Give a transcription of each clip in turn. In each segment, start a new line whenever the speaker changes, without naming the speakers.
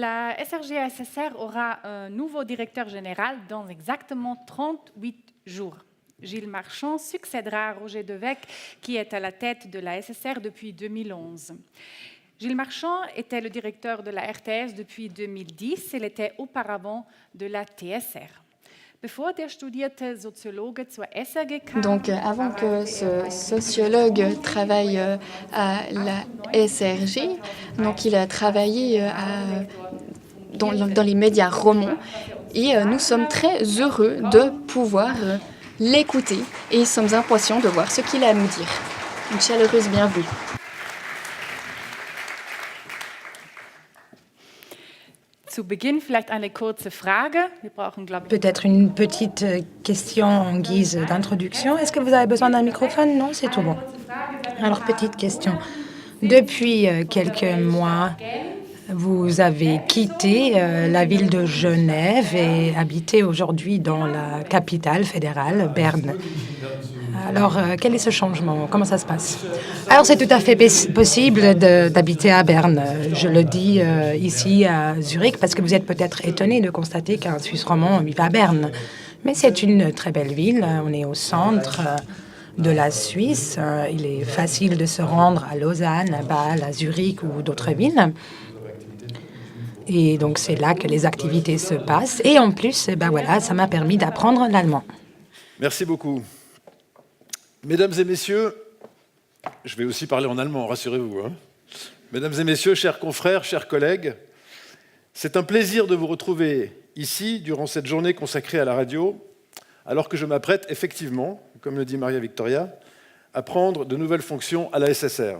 La SRG-SSR aura un nouveau directeur général dans exactement 38 jours. Gilles Marchand succédera à Roger Devecq, qui est à la tête de la SSR depuis 2011. Gilles Marchand était le directeur de la RTS depuis 2010. Il était auparavant de la TSR.
Donc, avant que ce sociologue travaille à la SRG, donc il a travaillé dans les médias romans et nous sommes très heureux de pouvoir l'écouter et sommes impatients de voir ce qu'il a à nous dire. Une chaleureuse bienvenue.
Peut-être une petite question en guise d'introduction. Est-ce que vous avez besoin d'un microphone? Non, c'est tout bon. Alors, petite question. Depuis quelques mois, vous avez quitté la ville de Genève et habitez aujourd'hui dans la capitale fédérale, Berne. Alors, quel est ce changement? Comment ça se passe? Alors, c'est tout à fait possible d'habiter à Berne. Je le dis ici à Zurich parce que vous êtes peut-être étonné de constater qu'un Suisse romand vit à Berne. Mais c'est une très belle ville. On est au centre de la Suisse. Il est facile de se rendre à Lausanne, à Bâle, à Zurich ou d'autres villes. Et donc, c'est là que les activités se passent. Et en plus, voilà, ça m'a permis d'apprendre l'allemand.
Merci beaucoup. Mesdames et messieurs, je vais aussi parler en allemand, rassurez-vous. Mesdames et messieurs, chers confrères, chers collègues, c'est un plaisir de vous retrouver ici durant cette journée consacrée à la radio, alors que je m'apprête effectivement, comme le dit Maria Victoria, à prendre de nouvelles fonctions à la SSR.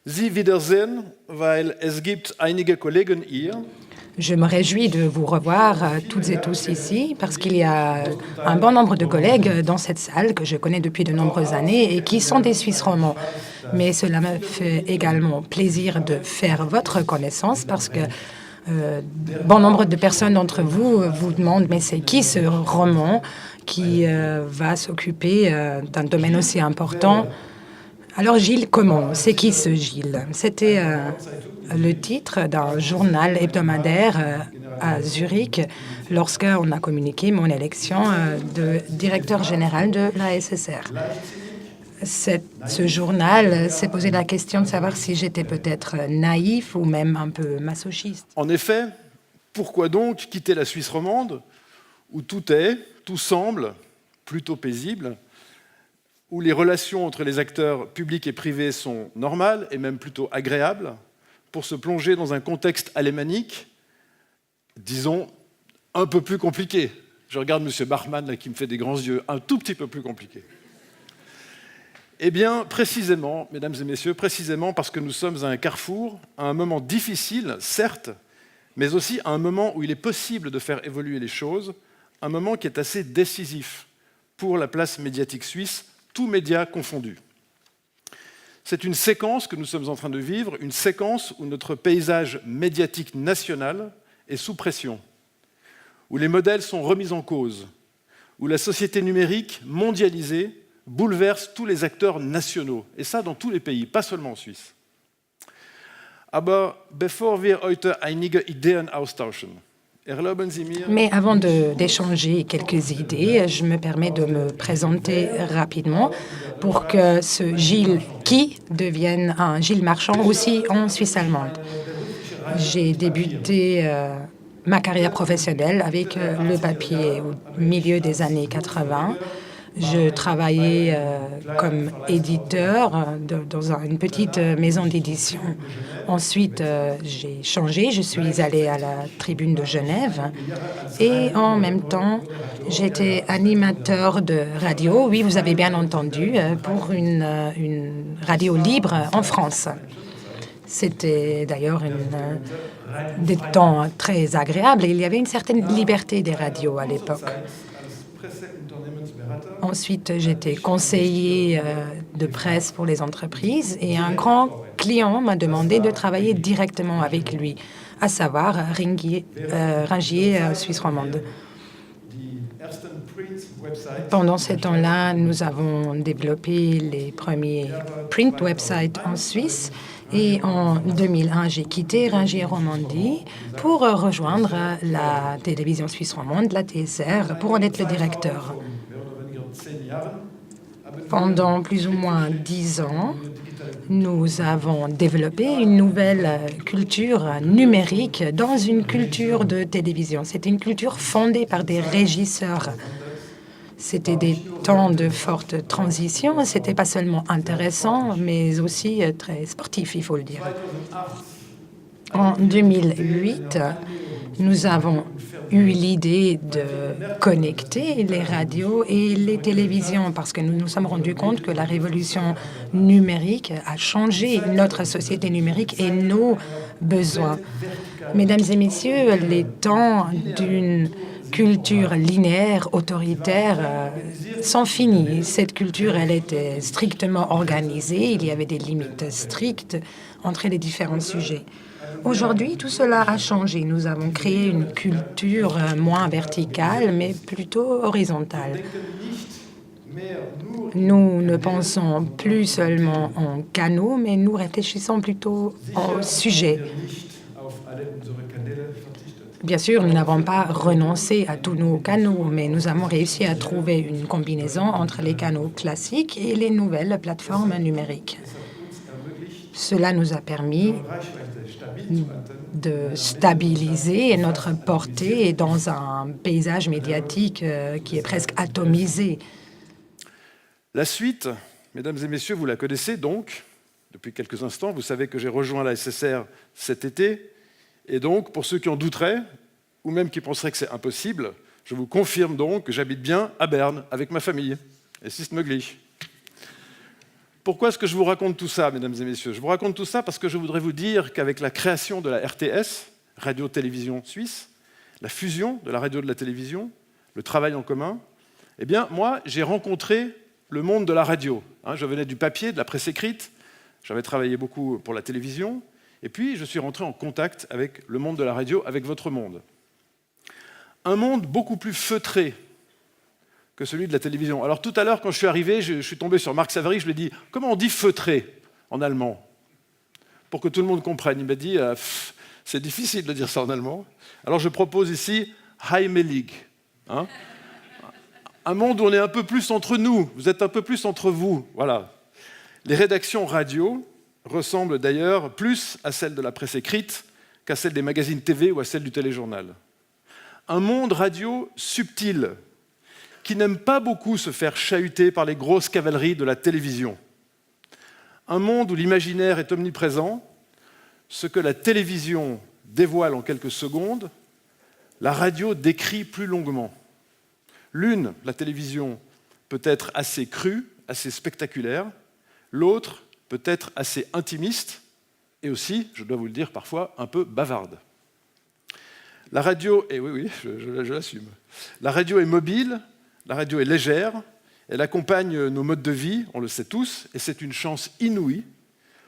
Sie wiedersehen, weil es gibt einige Kollegen hier.
Je me réjouis de vous revoir toutes et tous ici parce qu'il y a un bon nombre de collègues dans cette salle que je connais depuis de nombreuses années et qui sont des Suisses romands. Mais cela me fait également plaisir de faire votre connaissance parce que bon nombre de personnes d'entre vous vous demandent « mais c'est qui ce roman qui va s'occuper d'un domaine aussi important ?» Alors Gilles, comment? C'est qui ce Gilles? C'était le titre d'un journal hebdomadaire à Zurich lorsqu'on a communiqué mon élection de directeur général de la SSR. Ce journal s'est posé la question de savoir si j'étais peut-être naïf ou même un peu masochiste.
En effet, pourquoi donc quitter la Suisse romande où tout semble plutôt paisible, où les relations entre les acteurs publics et privés sont normales et même plutôt agréables, pour se plonger dans un contexte alémanique, disons, un peu plus compliqué. Je regarde M. Bachmann là, qui me fait des grands yeux, un tout petit peu plus compliqué. Eh bien, précisément, mesdames et messieurs, précisément parce que nous sommes à un carrefour, à un moment difficile, certes, mais aussi à un moment où il est possible de faire évoluer les choses, un moment qui est assez décisif pour la place médiatique suisse, tous médias confondus. C'est une séquence que nous sommes en train de vivre, une séquence où notre paysage médiatique national est sous pression, où les modèles sont remis en cause, où la société numérique mondialisée bouleverse tous les acteurs nationaux, et ça dans tous les pays, pas seulement en Suisse. Aber bevor wir heute einige Ideen austauschen,
mais avant d'échanger quelques idées, je me permets de me présenter rapidement pour que ce Gilles qui devienne un Gilles Marchand aussi en Suisse allemande. J'ai débuté ma carrière professionnelle avec le papier au milieu des années 80. Je travaillais comme éditeur dans une petite maison d'édition. Ensuite, j'ai changé, je suis allée à la Tribune de Genève et en même temps, j'étais animateur de radio, oui, vous avez bien entendu, pour une radio libre en France. C'était d'ailleurs des temps très agréables et il y avait une certaine liberté des radios à l'époque. Ensuite, j'étais conseiller de presse pour les entreprises et un grand client m'a demandé de travailler directement avec lui, à savoir Ringier Suisse romande. Pendant ce temps-là, nous avons développé les premiers print websites en Suisse Et en 2001, j'ai quitté Ringier-Romandie pour rejoindre la télévision suisse romande, la TSR, pour en être le directeur. Pendant plus ou moins 10 ans, nous avons développé une nouvelle culture numérique dans une culture de télévision. C'était une culture fondée par des régisseurs. C'était des temps de forte transition. C'était pas seulement intéressant, mais aussi très sportif, il faut le dire. En 2008, nous avons eu l'idée de connecter les radios et les télévisions parce que nous nous sommes rendus compte que la révolution numérique a changé notre société numérique et nos besoins. Mesdames et messieurs, les temps d'une culture linéaire, autoritaire, sont finis. Cette culture, elle était strictement organisée. Il y avait des limites strictes entre les différents sujets. Aujourd'hui, tout cela a changé. Nous avons créé une culture moins verticale, mais plutôt horizontale. Nous ne pensons plus seulement en canaux, mais nous réfléchissons plutôt en sujet. Bien sûr, nous n'avons pas renoncé à tous nos canaux, mais nous avons réussi à trouver une combinaison entre les canaux classiques et les nouvelles plateformes numériques. Cela nous a permis de stabiliser notre portée dans un paysage médiatique qui est presque atomisé.
La suite, mesdames et messieurs, vous la connaissez donc depuis quelques instants. Vous savez que j'ai rejoint la SSR cet été. Et donc, pour ceux qui en douteraient, ou même qui penseraient que c'est impossible, je vous confirme donc que j'habite bien à Berne avec ma famille, et c'est Möglich. Pourquoi est-ce que je vous raconte tout ça, mesdames et messieurs? Je vous raconte tout ça parce que je voudrais vous dire qu'avec la création de la RTS, Radio-Télévision Suisse, la fusion de la radio et de la télévision, le travail en commun, eh bien, moi, j'ai rencontré le monde de la radio. Je venais du papier, de la presse écrite, j'avais travaillé beaucoup pour la télévision, et puis je suis rentré en contact avec le monde de la radio, avec votre monde. Un monde beaucoup plus feutré que celui de la télévision. Alors tout à l'heure, quand je suis arrivé, je suis tombé sur Marc Savary, je lui ai dit « Comment on dit feutré en allemand ?» Pour que tout le monde comprenne. Il m'a dit « C'est difficile de dire ça en allemand. » Alors je propose ici « heimelig ». Un monde où on est un peu plus entre nous, vous êtes un peu plus entre vous. Voilà. Les rédactions radio ressemblent d'ailleurs plus à celles de la presse écrite qu'à celles des magazines TV ou à celles du téléjournal. Un monde radio subtil, qui n'aime pas beaucoup se faire chahuter par les grosses cavaleries de la télévision. Un monde où l'imaginaire est omniprésent, ce que la télévision dévoile en quelques secondes, la radio décrit plus longuement. L'une, la télévision, peut être assez crue, assez spectaculaire, l'autre peut être assez intimiste et aussi, je dois vous le dire parfois, un peu bavarde. La radio, et oui, je l'assume, la radio est mobile, la radio est légère, elle accompagne nos modes de vie, on le sait tous, et c'est une chance inouïe.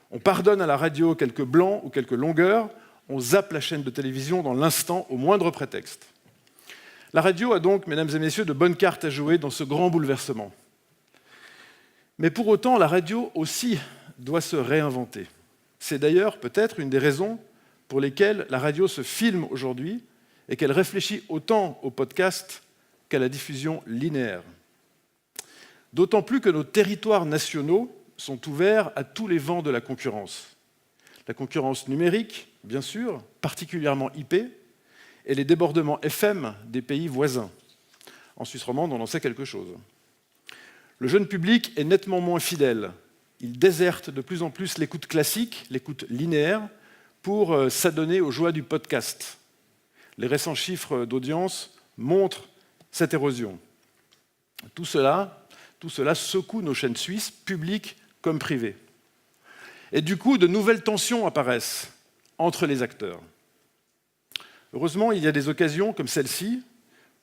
On pardonne à la radio quelques blancs ou quelques longueurs, on zappe la chaîne de télévision dans l'instant au moindre prétexte. La radio a donc, mesdames et messieurs, de bonnes cartes à jouer dans ce grand bouleversement. Mais pour autant, la radio aussi doit se réinventer. C'est d'ailleurs peut-être une des raisons pour lesquelles la radio se filme aujourd'hui et qu'elle réfléchit autant au podcast qu'à la diffusion linéaire. D'autant plus que nos territoires nationaux sont ouverts à tous les vents de la concurrence. La concurrence numérique, bien sûr, particulièrement IP, et les débordements FM des pays voisins. En Suisse romande, on en sait quelque chose. Le jeune public est nettement moins fidèle. Il déserte de plus en plus l'écoute classique, l'écoute linéaire, pour s'adonner aux joies du podcast. Les récents chiffres d'audience montrent cette érosion. Tout cela secoue nos chaînes suisses, publiques comme privées. Et du coup, de nouvelles tensions apparaissent entre les acteurs. Heureusement, il y a des occasions comme celle-ci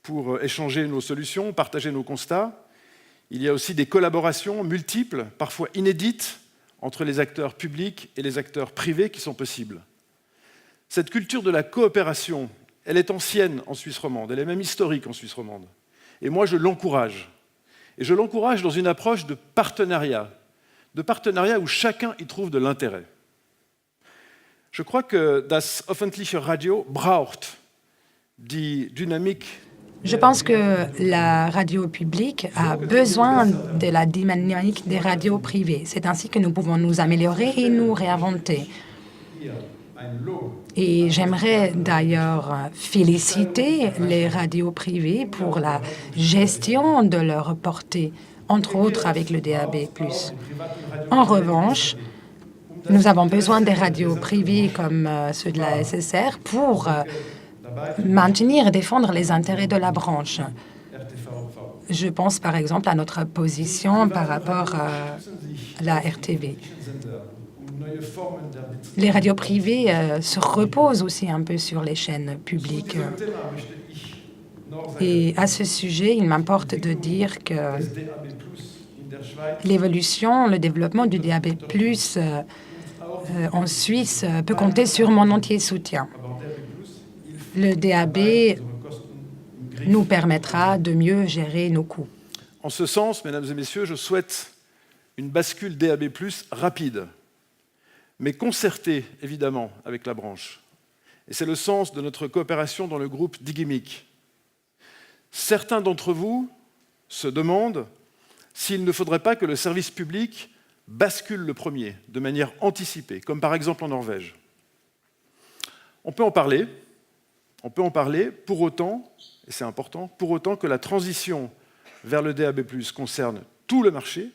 pour échanger nos solutions, partager nos constats. Il y a aussi des collaborations multiples, parfois inédites, entre les acteurs publics et les acteurs privés qui sont possibles. Cette culture de la coopération, elle est ancienne en Suisse romande, elle est même historique en Suisse romande. Et moi, je l'encourage. Et je l'encourage dans une approche de partenariat où chacun y trouve de l'intérêt. Je crois que das öffentliche Radio braucht die Dynamik.
Je pense que la radio publique a besoin de la dynamique des radios privées. C'est ainsi que nous pouvons nous améliorer et nous réinventer. Et j'aimerais d'ailleurs féliciter les radios privées pour la gestion de leur portée, entre autres avec le DAB+. En revanche, nous avons besoin des radios privées comme ceux de la SSR pour maintenir et défendre les intérêts de la branche. Je pense par exemple à notre position par rapport à la RTV. Les radios privées se reposent aussi un peu sur les chaînes publiques. Et à ce sujet, il m'importe de dire que l'évolution, le développement du DAB+, en Suisse peut compter sur mon entier soutien. Le DAB nous permettra de mieux gérer nos coûts.
En ce sens, mesdames et messieurs, je souhaite une bascule DAB+, rapide, mais concertée, évidemment, avec la branche. Et c'est le sens de notre coopération dans le groupe DIGIMIC. Certains d'entre vous se demandent s'il ne faudrait pas que le service public bascule le premier, de manière anticipée, comme par exemple en Norvège. On peut en parler, pour autant, et c'est important, pour autant que la transition vers le DAB+, concerne tout le marché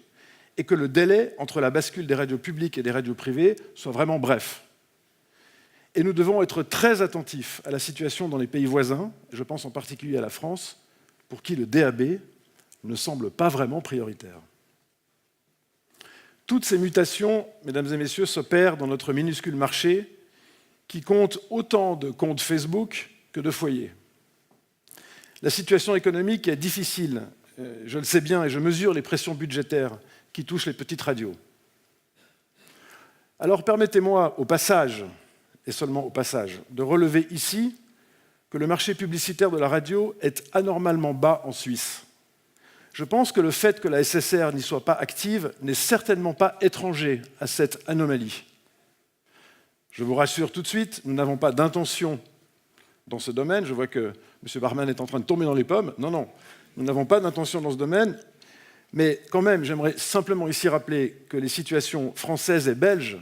et que le délai entre la bascule des radios publiques et des radios privées soit vraiment bref. Et nous devons être très attentifs à la situation dans les pays voisins, je pense en particulier à la France, pour qui le DAB ne semble pas vraiment prioritaire. Toutes ces mutations, mesdames et messieurs, s'opèrent dans notre minuscule marché qui compte autant de comptes Facebook que de foyers. La situation économique est difficile, je le sais bien, et je mesure les pressions budgétaires qui touchent les petites radios. Alors permettez-moi au passage, et seulement au passage, de relever ici que le marché publicitaire de la radio est anormalement bas en Suisse. Je pense que le fait que la SSR n'y soit pas active n'est certainement pas étranger à cette anomalie. Je vous rassure tout de suite, nous n'avons pas d'intention dans ce domaine. Je vois que M. Barman est en train de tomber dans les pommes. Non, non, nous n'avons pas d'intention dans ce domaine. Mais quand même, j'aimerais simplement ici rappeler que les situations françaises et belges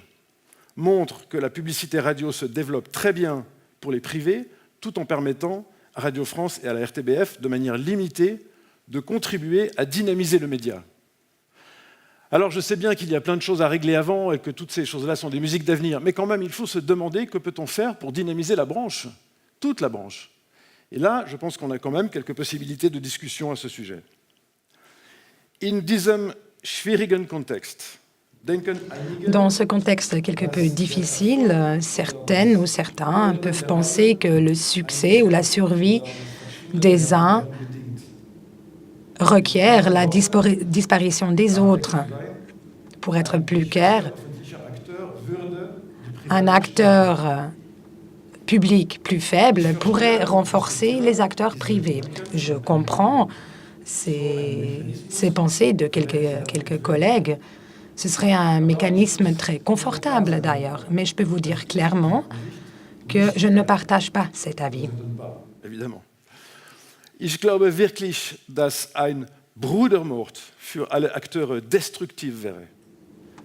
montrent que la publicité radio se développe très bien pour les privés, tout en permettant à Radio France et à la RTBF, de manière limitée, de contribuer à dynamiser le média. Alors je sais bien qu'il y a plein de choses à régler avant et que toutes ces choses-là sont des musiques d'avenir, mais quand même, il faut se demander que peut-on faire pour dynamiser la branche, toute la branche. Et là, je pense qu'on a quand même quelques possibilités de discussion à ce sujet. In diesem schwierigen Kontext denken einige...
Dans ce contexte quelque peu difficile, certaines ou certains peuvent penser que le succès ou la survie des uns requiert la disparition des autres. Pour être plus clair, un acteur public plus faible pourrait renforcer les acteurs privés. Je comprends ces pensées de quelques collègues. Ce serait un mécanisme très confortable d'ailleurs, mais je peux vous dire clairement que je ne partage pas cet avis.
Évidemment. Ich glaube wirklich, dass ein Brudermord für alle Akteure destruktiv wäre.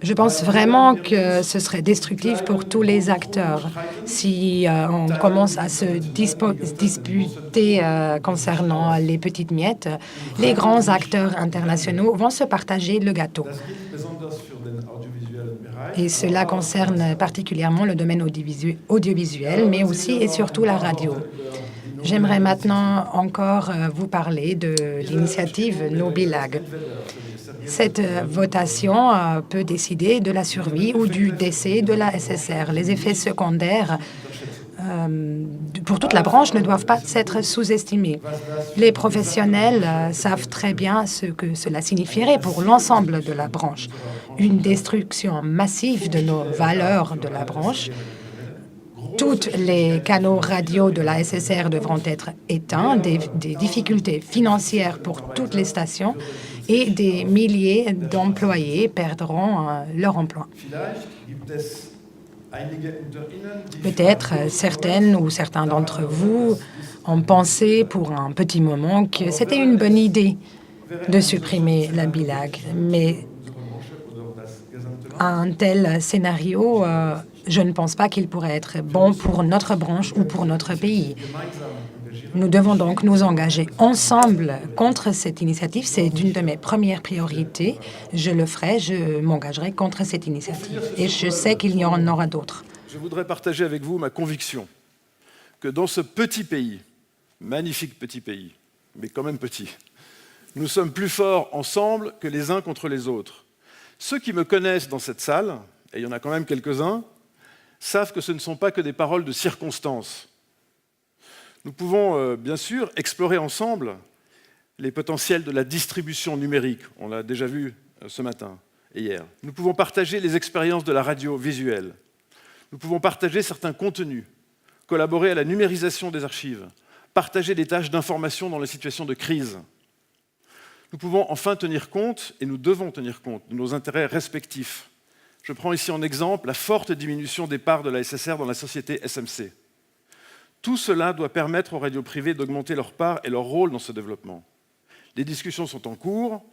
Je pense vraiment que ce serait destructif pour tous les acteurs si on commence à se disputer concernant les petites miettes. Les grands acteurs internationaux vont se partager le gâteau. Et cela concerne particulièrement le domaine audiovisuel, mais aussi et surtout la radio. J'aimerais maintenant encore vous parler de l'initiative No Billag. Cette votation peut décider de la survie ou du décès de la SSR. Les effets secondaires pour toute la branche ne doivent pas être sous-estimés. Les professionnels savent très bien ce que cela signifierait pour l'ensemble de la branche. Une destruction massive de nos valeurs de la branche. Tous les canaux radio de la SSR devront être éteints, des difficultés financières pour toutes les stations et des milliers d'employés perdront leur emploi. Peut-être certaines ou certains d'entre vous ont pensé pour un petit moment que c'était une bonne idée de supprimer la BILAG, mais un tel scénario, je ne pense pas qu'il pourrait être bon pour notre branche ou pour notre pays. Nous devons donc nous engager ensemble contre cette initiative. C'est une de mes premières priorités. Je le ferai, je m'engagerai contre cette initiative. Et je sais qu'il y en aura d'autres.
Je voudrais partager avec vous ma conviction que dans ce petit pays, magnifique petit pays, mais quand même petit, nous sommes plus forts ensemble que les uns contre les autres. Ceux qui me connaissent dans cette salle, et il y en a quand même quelques-uns, savent que ce ne sont pas que des paroles de circonstance. Nous pouvons bien sûr explorer ensemble les potentiels de la distribution numérique. On l'a déjà vu ce matin et hier. Nous pouvons partager les expériences de la radio visuelle. Nous pouvons partager certains contenus, collaborer à la numérisation des archives, partager des tâches d'information dans les situations de crise. Nous pouvons enfin tenir compte, et nous devons tenir compte, de nos intérêts respectifs. Je prends ici en exemple la forte diminution des parts de la SSR dans la société SMC. Tout cela doit permettre aux radios privées d'augmenter leur part et leur rôle dans ce développement. Les discussions sont en cours,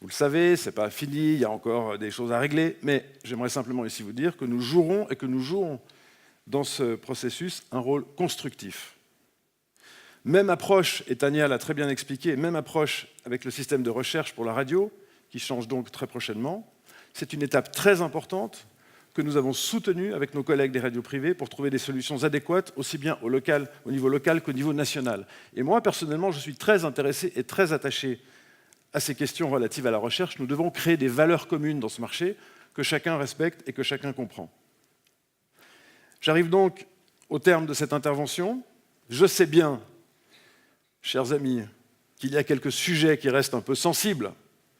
vous le savez, ce n'est pas fini, il y a encore des choses à régler, mais j'aimerais simplement ici vous dire que nous jouerons et que nous jouons dans ce processus un rôle constructif. Même approche, et Tania l'a très bien expliqué, même approche avec le système de recherche pour la radio, qui change donc très prochainement. C'est une étape très importante que nous avons soutenue avec nos collègues des radios privées pour trouver des solutions adéquates, aussi bien au niveau local qu'au niveau national. Et moi, personnellement, je suis très intéressé et très attaché à ces questions relatives à la recherche. Nous devons créer des valeurs communes dans ce marché que chacun respecte et que chacun comprend. J'arrive donc au terme de cette intervention. Je sais bien, chers amis, qu'il y a quelques sujets qui restent un peu sensibles,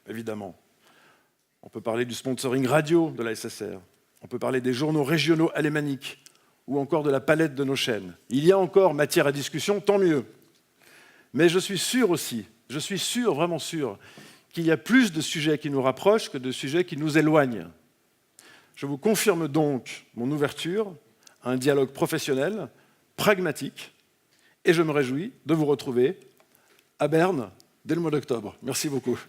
évidemment. On peut parler du sponsoring radio de la SSR, on peut parler des journaux régionaux alémaniques ou encore de la palette de nos chaînes. Il y a encore matière à discussion, tant mieux. Mais je suis sûr aussi, je suis sûr, vraiment sûr, qu'il y a plus de sujets qui nous rapprochent que de sujets qui nous éloignent. Je vous confirme donc mon ouverture à un dialogue professionnel, pragmatique, et je me réjouis de vous retrouver à Berne dès le mois d'octobre. Merci beaucoup.